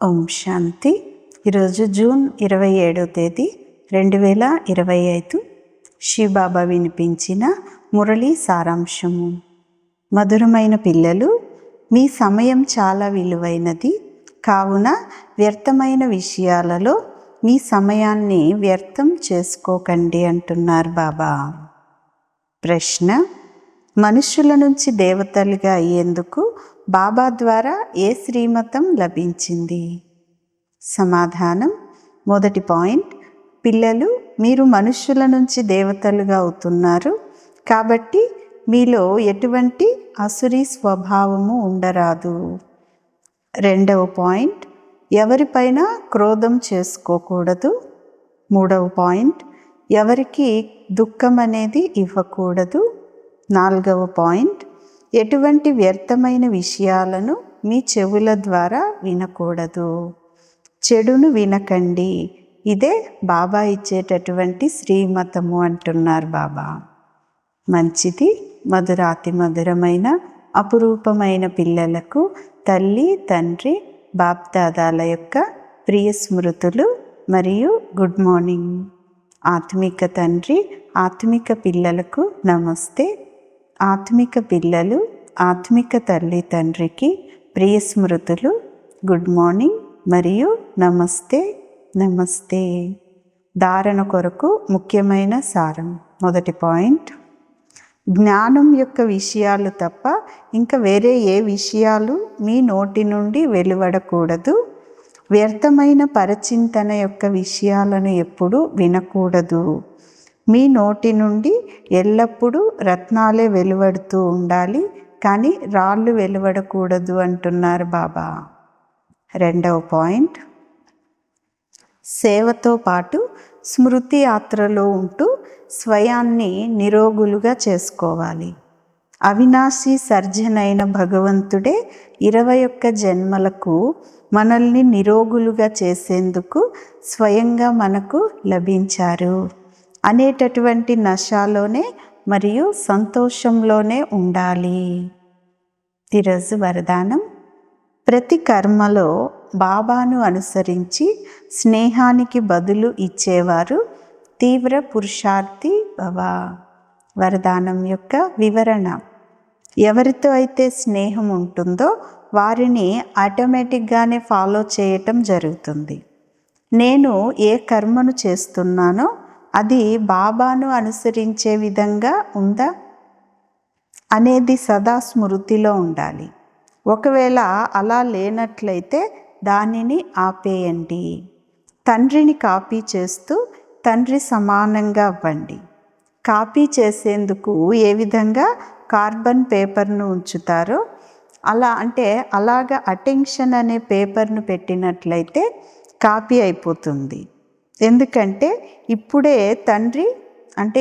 ఓం శాంతి. ఈరోజు జూన్ 27వ తేదీ 2025. శివబాబా వినిపించిన మురళీ సారాంశము. మధురమైన పిల్లలు, మీ సమయం చాలా విలువైనది, కావున వ్యర్థమైన విషయాలలో మీ సమయాన్ని వ్యర్థం చేసుకోకండి అంటున్నారు బాబా. ప్రశ్న: మనుషుల నుంచి దేవతలుగా అయ్యేందుకు బాబా ద్వారా ఏ శ్రీమతం లభించింది? సమాధానం: మొదటి పాయింట్, పిల్లలు, మీరు మనుషుల నుంచి దేవతలుగా అవుతున్నారు, కాబట్టి మీలో ఎటువంటి అసురీ స్వభావము ఉండరాదు. రెండవ పాయింట్, ఎవరిపైన క్రోధం చేసుకోకూడదు. మూడవ పాయింట్, ఎవరికి దుఃఖం అనేది ఇవ్వకూడదు. నాలుగవ పాయింట్, ఎటువంటి వ్యర్థమైన విషయాలను మీ చెవుల ద్వారా వినకూడదు. చెడును వినకండి, ఇదే బాబా ఇచ్చేటటువంటి శ్రీమతము అంటున్నారు బాబా. మంచిది. మధురాతి మధురమైన అపురూపమైన పిల్లలకు తల్లి, తండ్రి, బాప్దాదాల యొక్క ప్రియ స్మృతులు మరియు గుడ్ మార్నింగ్. ఆత్మిక తండ్రి, ఆత్మిక పిల్లలకు నమస్తే. ఆత్మిక పిల్లలు, ఆత్మిక తల్లి తండ్రికి ప్రియ స్మృతులు, గుడ్ మార్నింగ్ మరియు నమస్తే. నమస్తే. ధారణ కొరకు ముఖ్యమైన సారం. మొదటి పాయింట్, జ్ఞానం యొక్క విషయాలు తప్ప ఇంకా వేరే ఏ విషయాలు మీ నోటి నుండి వెలువడకూడదు. వ్యర్థమైన పరచింతన యొక్క విషయాలను ఎప్పుడూ వినకూడదు. మీ నోటి నుండి ఎల్లప్పుడూ రత్నాలే వెలువడుతూ ఉండాలి, కానీ రాళ్ళు వెలువడకూడదు అంటున్నారు బాబా. రెండవ పాయింట్, సేవతో పాటు స్మృతి యాత్రలో ఉంటూ స్వయాన్ని నిరోగులుగా చేసుకోవాలి. అవినాశి సర్జనైన భగవంతుడే 21 జన్మలకు మనల్ని నిరోగులుగా చేసేందుకు స్వయంగా మనకు లభించారు అనేటటువంటి నశాలోనే మరియు సంతోషంలోనే ఉండాలి. ఈరోజు వరదానం: ప్రతి కర్మలో బాబాను అనుసరించి స్నేహానికి బదులు ఇచ్చేవారు తీవ్ర పురుషార్థి భవ. వరదానం యొక్క వివరణ: ఎవరితో అయితే స్నేహం ఉంటుందో వారిని ఆటోమేటిక్గానే ఫాలో చేయటం జరుగుతుంది. నేను ఏ కర్మను చేస్తున్నానో అది బాబాను అనుసరించే విధంగా ఉందా అనేది సదా స్మృతిలో ఉండాలి. ఒకవేళ అలా లేనట్లయితే దానిని ఆపేయండి. తండ్రిని కాపీ చేస్తూ తండ్రి సమానంగా అవ్వండి. కాపీ చేసేందుకు ఏ విధంగా కార్బన్ పేపర్ను ఉంచుతారో అలాగా అటెన్షన్ అనే పేపర్ను పెట్టినట్లయితే కాపీ అయిపోతుంది. ఎందుకంటే ఇప్పుడే తండ్రి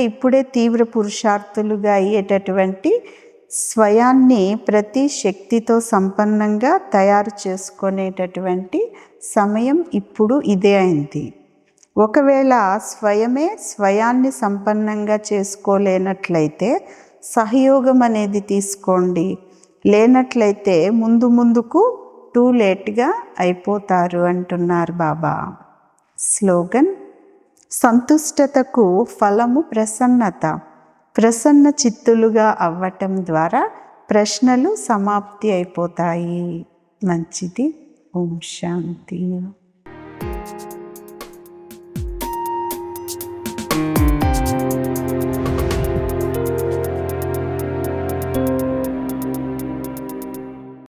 ఇప్పుడే తీవ్ర పురుషార్థులుగా అయ్యేటటువంటి స్వయాన్ని ప్రతి శక్తితో సంపన్నంగా తయారు చేసుకునేటటువంటి సమయం ఇప్పుడు ఇదే అయింది. ఒకవేళ స్వయాన్ని సంపన్నంగా చేసుకోలేనట్లయితే సహయోగం అనేది తీసుకోండి. లేనట్లయితే ముందుకు టూ లేట్గా అయిపోతారు అంటున్నారు బాబా. స్లోగన్: సంతుష్టతకు ఫలము ప్రసన్నత. ప్రసన్న చిత్తులుగా అవ్వటం ద్వారా ప్రశ్నలు సమాప్తి అయిపోతాయి. మంచిది. ఓం శాంతి.